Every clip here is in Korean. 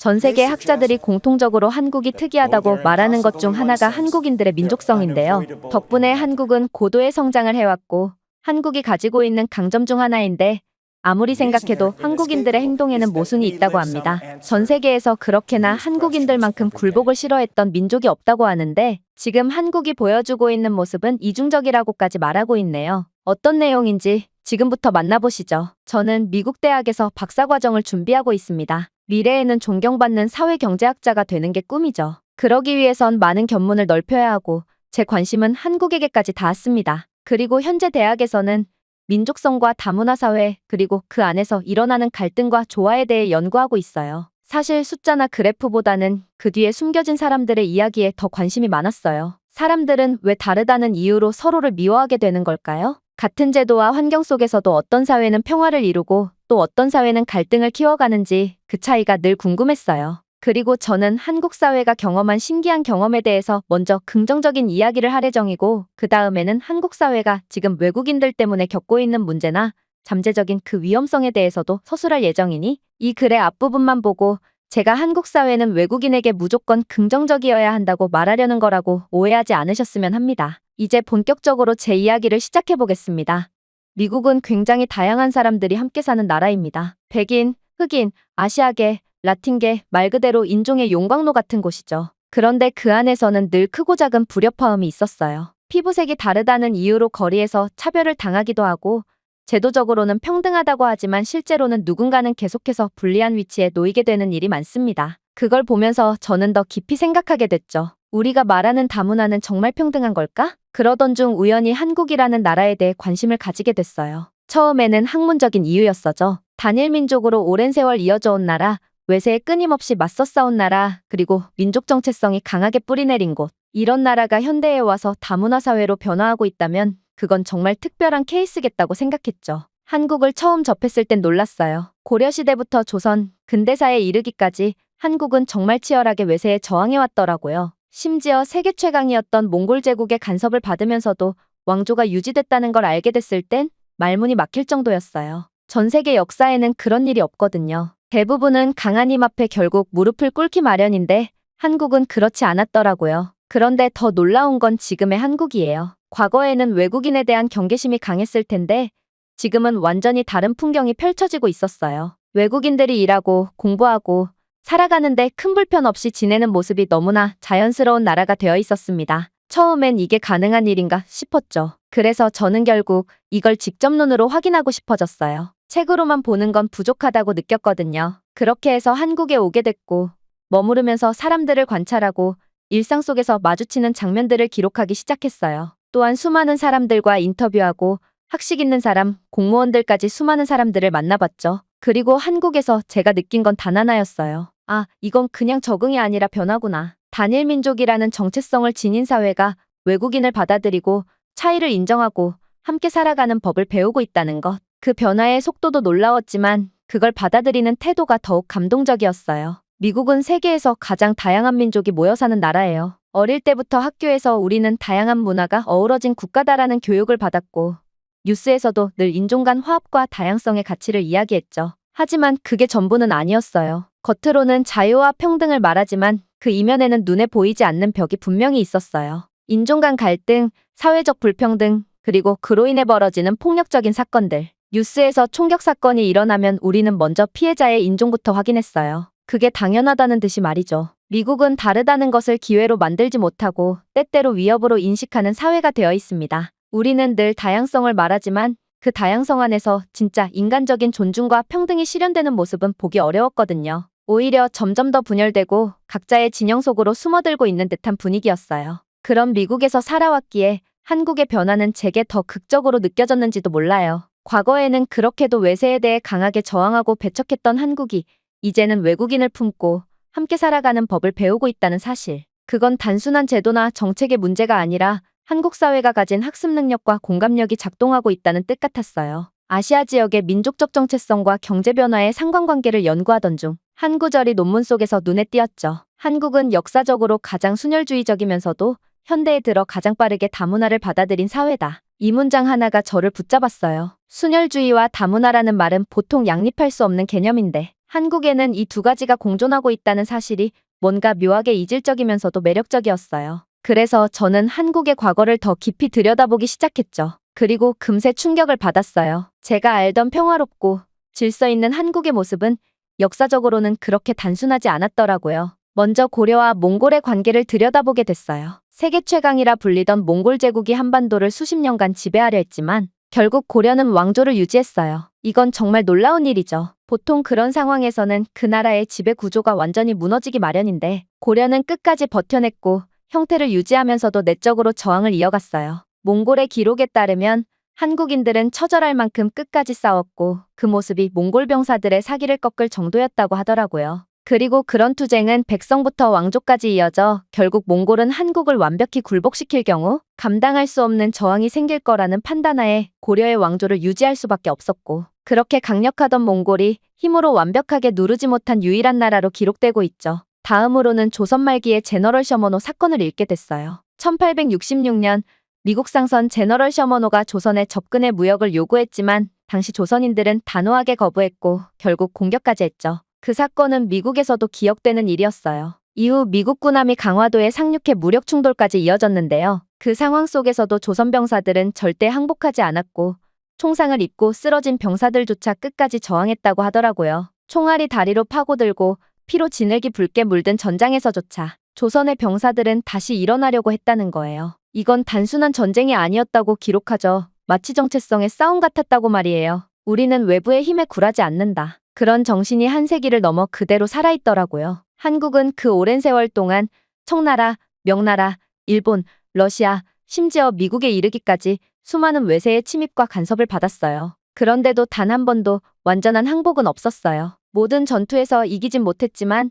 전 세계 학자들이 공통적으로 한국이 특이하다고 말하는 것 중 하나가 한국인들의 민족성인데요. 덕분에 한국은 고도의 성장을 해왔고 한국이 가지고 있는 강점 중 하나인데 아무리 생각해도 한국인들의 행동에는 모순이 있다고 합니다. 전 세계에서 그렇게나 한국인들만큼 굴복을 싫어했던 민족이 없다고 하는데 지금 한국이 보여주고 있는 모습은 이중적이라고까지 말하고 있네요. 어떤 내용인지 지금부터 만나보시죠. 저는 미국 대학에서 박사과정을 준비하고 있습니다. 미래에는 존경받는 사회경제학자가 되는 게 꿈이죠. 그러기 위해선 많은 견문을 넓혀야 하고 제 관심은 한국에게까지 닿았습니다. 그리고 현재 대학에서는 민족성과 다문화사회 그리고 그 안에서 일어나는 갈등과 조화에 대해 연구하고 있어요. 사실 숫자나 그래프보다는 그 뒤에 숨겨진 사람들의 이야기에 더 관심이 많았어요. 사람들은 왜 다르다는 이유로 서로를 미워하게 되는 걸까요? 같은 제도와 환경 속에서도 어떤 사회는 평화를 이루고 또 어떤 사회는 갈등을 키워가는지 그 차이가 늘 궁금했어요. 그리고 저는 한국 사회가 경험한 신기한 경험에 대해서 먼저 긍정적인 이야기를 할 예정이고 그 다음에는 한국 사회가 지금 외국인들 때문에 겪고 있는 문제나 잠재적인 그 위험성에 대해서도 서술할 예정이니 이 글의 앞부분만 보고 제가 한국 사회는 외국인에게 무조건 긍정적이어야 한다고 말하려는 거라고 오해하지 않으셨으면 합니다. 이제 본격적으로 제 이야기를 시작해 보겠습니다. 미국은 굉장히 다양한 사람들이 함께 사는 나라입니다. 백인, 흑인, 아시아계, 라틴계, 말 그대로 인종의 용광로 같은 곳이죠. 그런데 그 안에서는 늘 크고 작은 불협화음이 있었어요. 피부색이 다르다는 이유로 거리에서 차별을 당하기도 하고 제도적으로는 평등하다고 하지만 실제로는 누군가는 계속해서 불리한 위치에 놓이게 되는 일이 많습니다. 그걸 보면서 저는 더 깊이 생각하게 됐죠. 우리가 말하는 다문화는 정말 평등한 걸까? 그러던 중 우연히 한국이라는 나라에 대해 관심을 가지게 됐어요. 처음에는 학문적인 이유였어죠. 단일 민족으로 오랜 세월 이어져 온 나라, 외세에 끊임없이 맞서 싸운 나라, 그리고 민족 정체성이 강하게 뿌리내린 곳. 이런 나라가 현대에 와서 다문화 사회로 변화하고 있다면 그건 정말 특별한 케이스겠다고 생각했죠. 한국을 처음 접했을 땐 놀랐어요. 고려시대부터 조선, 근대사에 이르기까지 한국은 정말 치열하게 외세에 저항해왔더라고요. 심지어 세계 최강이었던 몽골 제국의 간섭을 받으면서도 왕조가 유지됐다는 걸 알게 됐을 땐 말문이 막힐 정도였어요. 전 세계 역사에는 그런 일이 없거든요. 대부분은 강한 힘 앞에 결국 무릎을 꿇기 마련인데 한국은 그렇지 않았더라고요. 그런데 더 놀라운 건 지금의 한국이에요. 과거에는 외국인에 대한 경계심이 강했을 텐데 지금은 완전히 다른 풍경이 펼쳐지고 있었어요. 외국인들이 일하고 공부하고 살아가는데 큰 불편 없이 지내는 모습이 너무나 자연스러운 나라가 되어 있었습니다. 처음엔 이게 가능한 일인가 싶었죠. 그래서 저는 결국 이걸 직접 눈으로 확인하고 싶어졌어요. 책으로만 보는 건 부족하다고 느꼈거든요. 그렇게 해서 한국에 오게 됐고 머무르면서 사람들을 관찰하고 일상 속에서 마주치는 장면들을 기록하기 시작했어요. 또한 수많은 사람들과 인터뷰하고 학식 있는 사람, 공무원들까지 수많은 사람들을 만나봤죠. 그리고 한국에서 제가 느낀 건 단 하나였어요. 아, 이건 그냥 적응이 아니라 변화구나. 단일 민족이라는 정체성을 지닌 사회가 외국인을 받아들이고 차이를 인정하고 함께 살아가는 법을 배우고 있다는 것. 그 변화의 속도도 놀라웠지만 그걸 받아들이는 태도가 더욱 감동적이었어요. 미국은 세계에서 가장 다양한 민족이 모여 사는 나라예요. 어릴 때부터 학교에서 우리는 다양한 문화가 어우러진 국가다라는 교육을 받았고 뉴스에서도 늘 인종 간 화합과 다양성의 가치를 이야기했죠. 하지만 그게 전부는 아니었어요. 겉으로는 자유와 평등을 말하지만 그 이면에는 눈에 보이지 않는 벽이 분명히 있었어요. 인종 간 갈등, 사회적 불평등, 그리고 그로 인해 벌어지는 폭력적인 사건들. 뉴스에서 총격 사건이 일어나면 우리는 먼저 피해자의 인종부터 확인했어요. 그게 당연하다는 듯이 말이죠. 미국은 다르다는 것을 기회로 만들지 못하고 때때로 위협으로 인식하는 사회가 되어 있습니다. 우리는 늘 다양성을 말하지만 그 다양성 안에서 진짜 인간적인 존중과 평등이 실현되는 모습은 보기 어려웠거든요. 오히려 점점 더 분열되고 각자의 진영 속으로 숨어들고 있는 듯한 분위기였어요. 그런 미국에서 살아왔기에 한국의 변화는 제게 더 극적으로 느껴졌는지도 몰라요. 과거에는 그렇게도 외세에 대해 강하게 저항하고 배척했던 한국이 이제는 외국인을 품고 함께 살아가는 법을 배우고 있다는 사실. 그건 단순한 제도나 정책의 문제가 아니라 한국 사회가 가진 학습 능력과 공감력이 작동하고 있다는 뜻 같았어요. 아시아 지역의 민족적 정체성과 경제 변화의 상관관계를 연구하던 중 한 구절이 논문 속에서 눈에 띄었죠. 한국은 역사적으로 가장 순혈주의적이면서도 현대에 들어 가장 빠르게 다문화를 받아들인 사회다. 이 문장 하나가 저를 붙잡았어요. 순혈주의와 다문화라는 말은 보통 양립할 수 없는 개념인데 한국에는 이 두 가지가 공존하고 있다는 사실이 뭔가 묘하게 이질적이면서도 매력적이었어요. 그래서 저는 한국의 과거를 더 깊이 들여다보기 시작했죠. 그리고 금세 충격을 받았어요. 제가 알던 평화롭고 질서 있는 한국의 모습은 역사적으로는 그렇게 단순하지 않았더라고요. 먼저 고려와 몽골의 관계를 들여다보게 됐어요. 세계 최강이라 불리던 몽골 제국이 한반도를 수십 년간 지배하려 했지만 결국 고려는 왕조를 유지했어요. 이건 정말 놀라운 일이죠. 보통 그런 상황에서는 그 나라의 지배 구조가 완전히 무너지기 마련인데 고려는 끝까지 버텨냈고 형태를 유지하면서도 내적으로 저항을 이어갔어요. 몽골의 기록에 따르면 한국인들은 처절할 만큼 끝까지 싸웠고 그 모습이 몽골 병사들의 사기를 꺾을 정도였다고 하더라고요. 그리고 그런 투쟁은 백성부터 왕조까지 이어져 결국 몽골은 한국을 완벽히 굴복시킬 경우 감당할 수 없는 저항이 생길 거라는 판단하에 고려의 왕조를 유지할 수밖에 없었고 그렇게 강력하던 몽골이 힘으로 완벽하게 누르지 못한 유일한 나라로 기록되고 있죠. 다음으로는 조선 말기의 제너럴 셔머노 사건을 읽게 됐어요. 1866년 미국 상선 제너럴 셔머노가 조선에 접근해 무역을 요구했지만 당시 조선인들은 단호하게 거부했고 결국 공격까지 했죠. 그 사건은 미국에서도 기억되는 일이었어요. 이후 미국 군함이 강화도에 상륙해 무력 충돌까지 이어졌는데요. 그 상황 속에서도 조선 병사들은 절대 항복하지 않았고 총상을 입고 쓰러진 병사들조차 끝까지 저항했다고 하더라고요. 총알이 다리로 파고들고 피로 진흙이 붉게 물든 전장에서조차 조선의 병사들은 다시 일어나려고 했다는 거예요. 이건 단순한 전쟁이 아니었다고 기록하죠. 마치 정체성의 싸움 같았다고 말이에요. 우리는 외부의 힘에 굴하지 않는다. 그런 정신이 한 세기를 넘어 그대로 살아있더라고요. 한국은 그 오랜 세월 동안 청나라, 명나라, 일본, 러시아, 심지어 미국에 이르기까지 수많은 외세의 침입과 간섭을 받았어요. 그런데도 단 한 번도 완전한 항복은 없었어요. 모든 전투에서 이기진 못했지만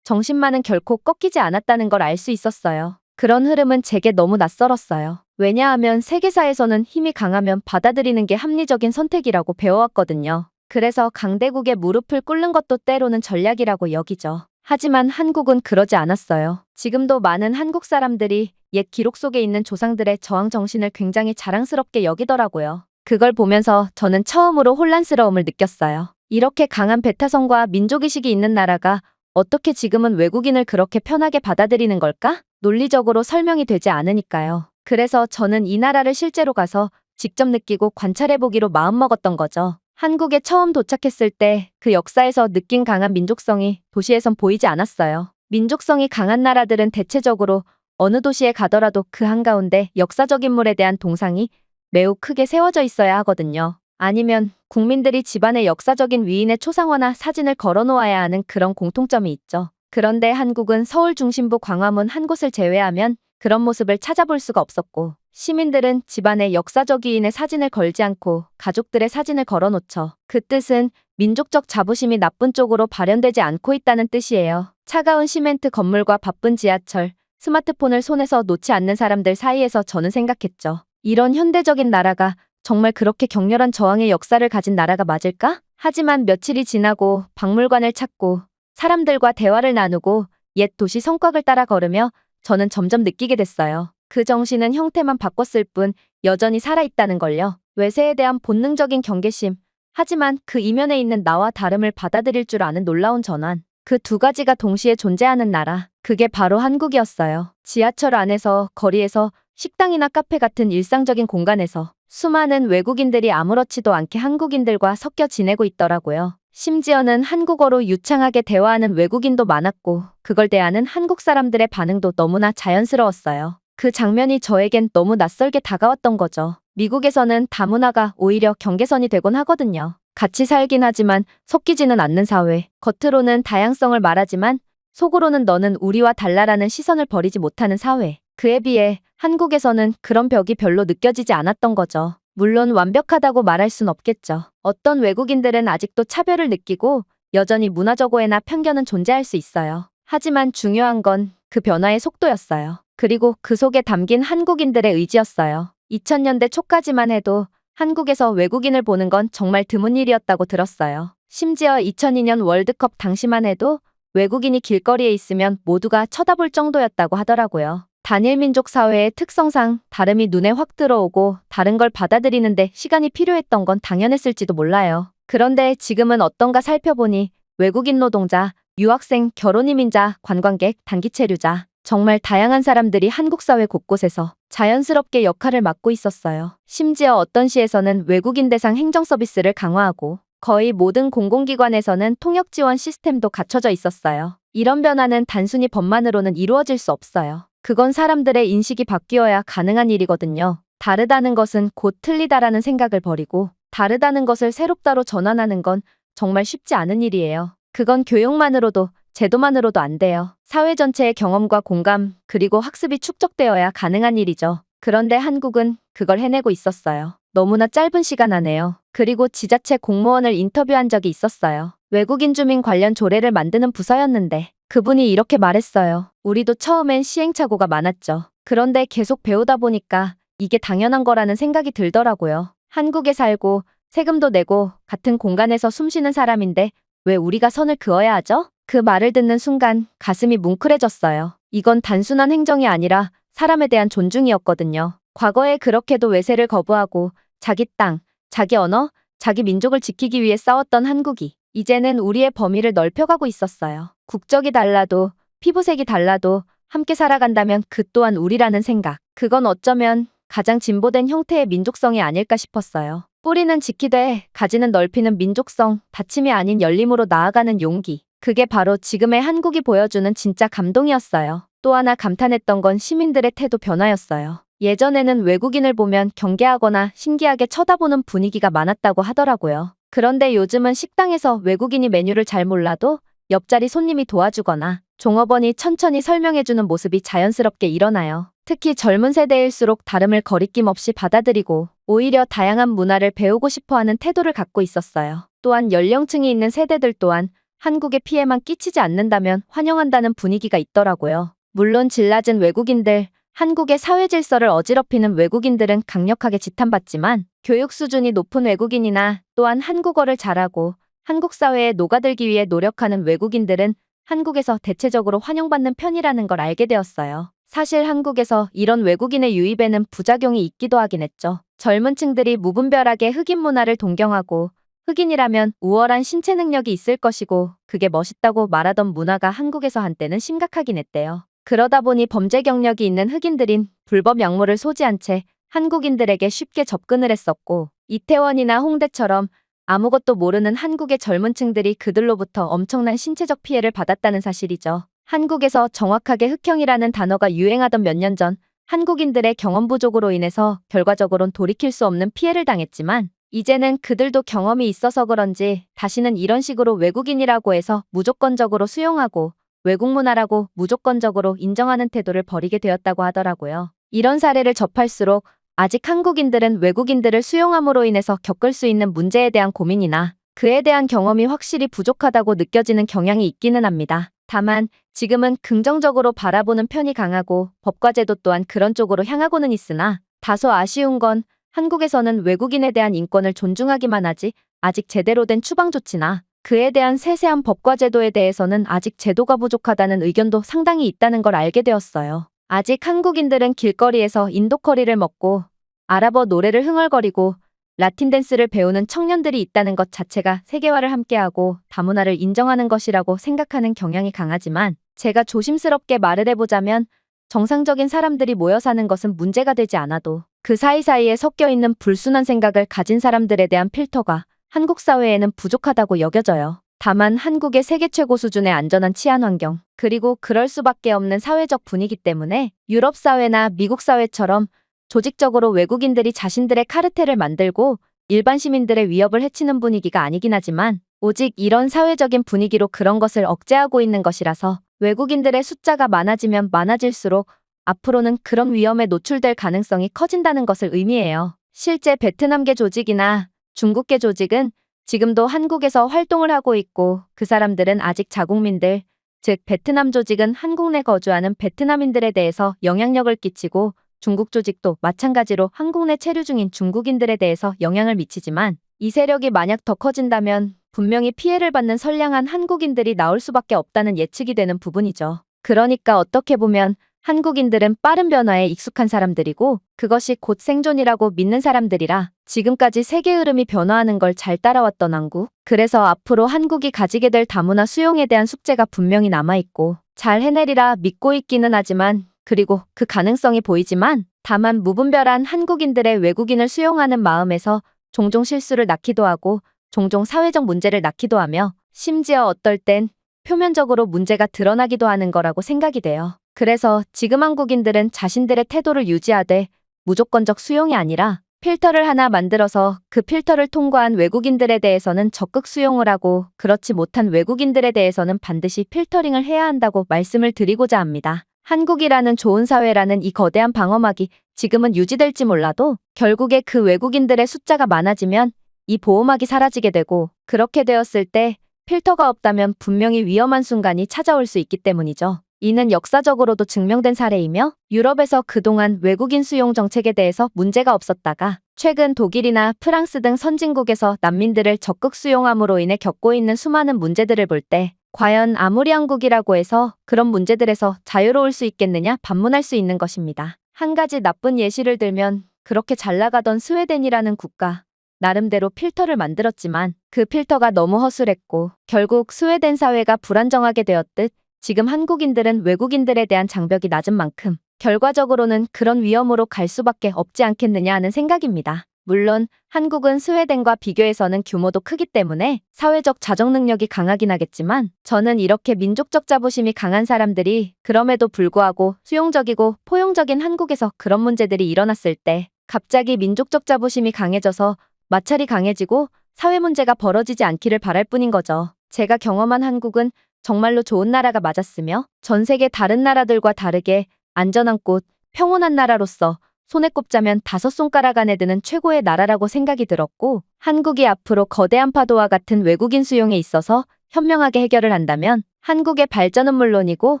정신만은 결코 꺾이지 않았다는 걸 알 수 있었어요. 그런 흐름은 제게 너무 낯설었어요. 왜냐하면 세계사에서는 힘이 강하면 받아들이는 게 합리적인 선택이라고 배워왔거든요. 그래서 강대국의 무릎을 꿇는 것도 때로는 전략이라고 여기죠. 하지만 한국은 그러지 않았어요. 지금도 많은 한국 사람들이 옛 기록 속에 있는 조상들의 저항 정신을 굉장히 자랑스럽게 여기더라고요. 그걸 보면서 저는 처음으로 혼란스러움을 느꼈어요. 이렇게 강한 배타성과 민족의식이 있는 나라가 어떻게 지금은 외국인을 그렇게 편하게 받아들이는 걸까? 논리적으로 설명이 되지 않으니까요. 그래서 저는 이 나라를 실제로 가서 직접 느끼고 관찰해보기로 마음먹었던 거죠. 한국에 처음 도착했을 때 그 역사에서 느낀 강한 민족성이 도시에선 보이지 않았어요. 민족성이 강한 나라들은 대체적으로 어느 도시에 가더라도 그 한가운데 역사적 인물에 대한 동상이 매우 크게 세워져 있어야 하거든요. 아니면 국민들이 집안의 역사적인 위인의 초상화나 사진을 걸어놓아야 하는 그런 공통점이 있죠. 그런데 한국은 서울 중심부 광화문 한 곳을 제외하면 그런 모습을 찾아볼 수가 없었고 시민들은 집안에 역사적 위인의 사진을 걸지 않고 가족들의 사진을 걸어놓죠. 그 뜻은 민족적 자부심이 나쁜 쪽으로 발현되지 않고 있다는 뜻이에요. 차가운 시멘트 건물과 바쁜 지하철, 스마트폰을 손에서 놓지 않는 사람들 사이에서 저는 생각했죠. 이런 현대적인 나라가 정말 그렇게 격렬한 저항의 역사를 가진 나라가 맞을까? 하지만 며칠이 지나고 박물관을 찾고 사람들과 대화를 나누고 옛 도시 성곽을 따라 걸으며 저는 점점 느끼게 됐어요. 그 정신은 형태만 바꿨을 뿐 여전히 살아있다는 걸요. 외세에 대한 본능적인 경계심, 하지만 그 이면에 있는 나와 다름을 받아들일 줄 아는 놀라운 전환. 그 두 가지가 동시에 존재하는 나라, 그게 바로 한국이었어요. 지하철 안에서, 거리에서, 식당이나 카페 같은 일상적인 공간에서 수많은 외국인들이 아무렇지도 않게 한국인들과 섞여 지내고 있더라고요. 심지어는 한국어로 유창하게 대화하는 외국인도 많았고 그걸 대하는 한국 사람들의 반응도 너무나 자연스러웠어요. 그 장면이 저에겐 너무 낯설게 다가왔던 거죠. 미국에서는 다문화가 오히려 경계선이 되곤 하거든요. 같이 살긴 하지만 섞이지는 않는 사회. 겉으로는 다양성을 말하지만 속으로는 너는 우리와 달라라는 시선을 버리지 못하는 사회. 그에 비해 한국에서는 그런 벽이 별로 느껴지지 않았던 거죠. 물론 완벽하다고 말할 순 없겠죠. 어떤 외국인들은 아직도 차별을 느끼고 여전히 문화적 오해나 편견은 존재할 수 있어요. 하지만 중요한 건 그 변화의 속도였어요. 그리고 그 속에 담긴 한국인들의 의지였어요. 2000년대 초까지만 해도 한국에서 외국인을 보는 건 정말 드문 일이었다고 들었어요. 심지어 2002년 월드컵 당시만 해도 외국인이 길거리에 있으면 모두가 쳐다볼 정도였다고 하더라고요. 단일 민족 사회의 특성상 다름이 눈에 확 들어오고 다른 걸 받아들이는데 시간이 필요했던 건 당연했을지도 몰라요. 그런데 지금은 어떤가 살펴보니 외국인 노동자, 유학생, 결혼 이민자, 관광객, 단기 체류자. 정말 다양한 사람들이 한국 사회 곳곳에서 자연스럽게 역할을 맡고 있었어요. 심지어 어떤 시에서는 외국인 대상 행정 서비스를 강화하고 거의 모든 공공기관에서는 통역 지원 시스템도 갖춰져 있었어요. 이런 변화는 단순히 법만으로는 이루어질 수 없어요. 그건 사람들의 인식이 바뀌어야 가능한 일이거든요. 다르다는 것은 곧 틀리다라는 생각을 버리고 다르다는 것을 새롭다로 전환하는 건 정말 쉽지 않은 일이에요. 그건 교육만으로도 제도만으로도 안 돼요. 사회 전체의 경험과 공감, 그리고 학습이 축적되어야 가능한 일이죠. 그런데 한국은 그걸 해내고 있었어요. 너무나 짧은 시간 안에요. 그리고 지자체 공무원을 인터뷰한 적이 있었어요. 외국인 주민 관련 조례를 만드는 부서였는데 그분이 이렇게 말했어요. 우리도 처음엔 시행착오가 많았죠. 그런데 계속 배우다 보니까 이게 당연한 거라는 생각이 들더라고요. 한국에 살고 세금도 내고 같은 공간에서 숨쉬는 사람인데 왜 우리가 선을 그어야 하죠? 그 말을 듣는 순간 가슴이 뭉클해졌어요. 이건 단순한 행정이 아니라 사람에 대한 존중이었거든요. 과거에 그렇게도 외세를 거부하고 자기 땅, 자기 언어, 자기 민족을 지키기 위해 싸웠던 한국이 이제는 우리의 범위를 넓혀가고 있었어요. 국적이 달라도 피부색이 달라도 함께 살아간다면 그 또한 우리라는 생각. 그건 어쩌면 가장 진보된 형태의 민족성이 아닐까 싶었어요. 뿌리는 지키되 가지는 넓히는 민족성, 다침이 아닌 열림으로 나아가는 용기. 그게 바로 지금의 한국이 보여주는 진짜 감동이었어요. 또 하나 감탄했던 건 시민들의 태도 변화였어요. 예전에는 외국인을 보면 경계하거나 신기하게 쳐다보는 분위기가 많았다고 하더라고요. 그런데 요즘은 식당에서 외국인이 메뉴를 잘 몰라도 옆자리 손님이 도와주거나 종업원이 천천히 설명해주는 모습이 자연스럽게 일어나요. 특히 젊은 세대일수록 다름을 거리낌 없이 받아들이고 오히려 다양한 문화를 배우고 싶어하는 태도를 갖고 있었어요. 또한 연령층이 있는 세대들 또한 한국에 피해만 끼치지 않는다면 환영한다는 분위기가 있더라고요. 물론 질 낮은 외국인들, 한국의 사회 질서를 어지럽히는 외국인들은 강력하게 지탄받지만 교육 수준이 높은 외국인이나 또한 한국어를 잘하고 한국 사회에 녹아들기 위해 노력하는 외국인들은 한국에서 대체적으로 환영받는 편이라는 걸 알게 되었어요. 사실 한국에서 이런 외국인의 유입에는 부작용이 있기도 하긴 했죠. 젊은 층들이 무분별하게 흑인 문화를 동경하고 흑인이라면 우월한 신체 능력이 있을 것이고 그게 멋있다고 말하던 문화가 한국에서 한때는 심각하긴 했대요. 그러다 보니 범죄 경력이 있는 흑인들인 불법 약물을 소지한 채 한국인들에게 쉽게 접근을 했었고 이태원이나 홍대처럼 아무것도 모르는 한국의 젊은 층들이 그들로부터 엄청난 신체적 피해를 받았다는 사실이죠. 한국에서 정확하게 흑형이라는 단어가 유행하던 몇 년 전 한국인들의 경험 부족으로 인해서 결과적으론 돌이킬 수 없는 피해를 당했지만 이제는 그들도 경험이 있어서 그런지 다시는 이런 식으로 외국인이라고 해서 무조건적으로 수용하고 외국 문화라고 무조건적으로 인정하는 태도를 버리게 되었다고 하더라고요. 이런 사례를 접할수록 아직 한국인들은 외국인들을 수용함으로 인해서 겪을 수 있는 문제에 대한 고민이나 그에 대한 경험이 확실히 부족하다고 느껴지는 경향이 있기는 합니다. 다만 지금은 긍정적으로 바라보는 편이 강하고 법과 제도 또한 그런 쪽으로 향하고는 있으나 다소 아쉬운 건 한국에서는 외국인에 대한 인권을 존중하기만 하지 아직 제대로 된 추방 조치나 그에 대한 세세한 법과 제도에 대해서는 아직 제도가 부족하다는 의견도 상당히 있다는 걸 알게 되었어요. 아직 한국인들은 길거리에서 인도 커리를 먹고 아랍어 노래를 흥얼거리고 라틴 댄스를 배우는 청년들이 있다는 것 자체가 세계화를 함께하고 다문화를 인정하는 것이라고 생각하는 경향이 강하지만 제가 조심스럽게 말을 해보자면 정상적인 사람들이 모여 사는 것은 문제가 되지 않아도 그 사이사이에 섞여 있는 불순한 생각을 가진 사람들에 대한 필터가 한국 사회에는 부족하다고 여겨져요. 다만 한국의 세계 최고 수준의 안전한 치안 환경, 그리고 그럴 수밖에 없는 사회적 분위기 때문에 유럽 사회나 미국 사회처럼 조직적으로 외국인들이 자신들의 카르텔을 만들고 일반 시민들의 위협을 해치는 분위기가 아니긴 하지만 오직 이런 사회적인 분위기로 그런 것을 억제하고 있는 것이라서 외국인들의 숫자가 많아지면 많아질수록 앞으로는 그런 위험에 노출될 가능성이 커진다는 것을 의미해요. 실제 베트남계 조직이나 중국계 조직은 지금도 한국에서 활동을 하고 있고 그 사람들은 아직 자국민들, 즉 베트남 조직은 한국 내 거주하는 베트남인들에 대해서 영향력을 끼치고 중국 조직도 마찬가지로 한국 내 체류 중인 중국인들에 대해서 영향을 미치지만 이 세력이 만약 더 커진다면 분명히 피해를 받는 선량한 한국인들이 나올 수밖에 없다는 예측이 되는 부분이죠. 그러니까 어떻게 보면 한국인들은 빠른 변화에 익숙한 사람들이고 그것이 곧 생존이라고 믿는 사람들이라 지금까지 세계 흐름이 변화하는 걸 잘 따라왔던 한국. 그래서 앞으로 한국이 가지게 될 다문화 수용에 대한 숙제가 분명히 남아있고 잘 해내리라 믿고 있기는 하지만 그리고 그 가능성이 보이지만 다만 무분별한 한국인들의 외국인을 수용하는 마음에서 종종 실수를 낳기도 하고 종종 사회적 문제를 낳기도 하며 심지어 어떨 땐 표면적으로 문제가 드러나기도 하는 거라고 생각이 돼요. 그래서 지금 한국인들은 자신들의 태도를 유지하되 무조건적 수용이 아니라 필터를 하나 만들어서 그 필터를 통과한 외국인들에 대해서는 적극 수용을 하고 그렇지 못한 외국인들에 대해서는 반드시 필터링을 해야 한다고 말씀을 드리고자 합니다. 한국이라는 좋은 사회라는 이 거대한 방어막이 지금은 유지될지 몰라도 결국에 그 외국인들의 숫자가 많아지면 이 보호막이 사라지게 되고 그렇게 되었을 때 필터가 없다면 분명히 위험한 순간이 찾아올 수 있기 때문이죠. 이는 역사적으로도 증명된 사례이며 유럽에서 그동안 외국인 수용 정책에 대해서 문제가 없었다가 최근 독일이나 프랑스 등 선진국에서 난민들을 적극 수용함으로 인해 겪고 있는 수많은 문제들을 볼 때 과연 아무리 한국이라고 해서 그런 문제들에서 자유로울 수 있겠느냐 반문할 수 있는 것입니다. 한 가지 나쁜 예시를 들면 그렇게 잘 나가던 스웨덴이라는 국가. 나름대로 필터를 만들었지만 그 필터가 너무 허술했고 결국 스웨덴 사회가 불안정하게 되었듯 지금 한국인들은 외국인들에 대한 장벽이 낮은 만큼 결과적으로는 그런 위험으로 갈 수밖에 없지 않겠느냐 하는 생각입니다. 물론 한국은 스웨덴과 비교해서는 규모도 크기 때문에 사회적 자정 능력이 강하긴 하겠지만 저는 이렇게 민족적 자부심이 강한 사람들이 그럼에도 불구하고 수용적이고 포용적인 한국에서 그런 문제들이 일어났을 때 갑자기 민족적 자부심이 강해져서 마찰이 강해지고 사회 문제가 벌어지지 않기를 바랄 뿐인 거죠. 제가 경험한 한국은 정말로 좋은 나라가 맞았으며 전 세계 다른 나라들과 다르게 안전한 곳, 평온한 나라로서 손에 꼽자면 5손가락 안에 드는 최고의 나라라고 생각이 들었고 한국이 앞으로 거대한 파도와 같은 외국인 수용에 있어서 현명하게 해결을 한다면 한국의 발전은 물론이고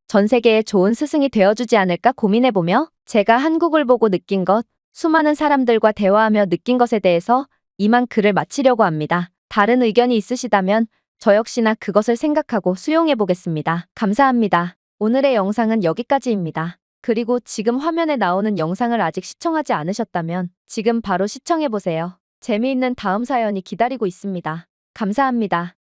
전 세계에 좋은 스승이 되어주지 않을까 고민해보며 제가 한국을 보고 느낀 것, 수많은 사람들과 대화하며 느낀 것에 대해서 이만 글을 마치려고 합니다. 다른 의견이 있으시다면 저 역시나 그것을 생각하고 수용해보겠습니다. 감사합니다. 오늘의 영상은 여기까지입니다. 그리고 지금 화면에 나오는 영상을 아직 시청하지 않으셨다면 지금 바로 시청해보세요. 재미있는 다음 사연이 기다리고 있습니다. 감사합니다.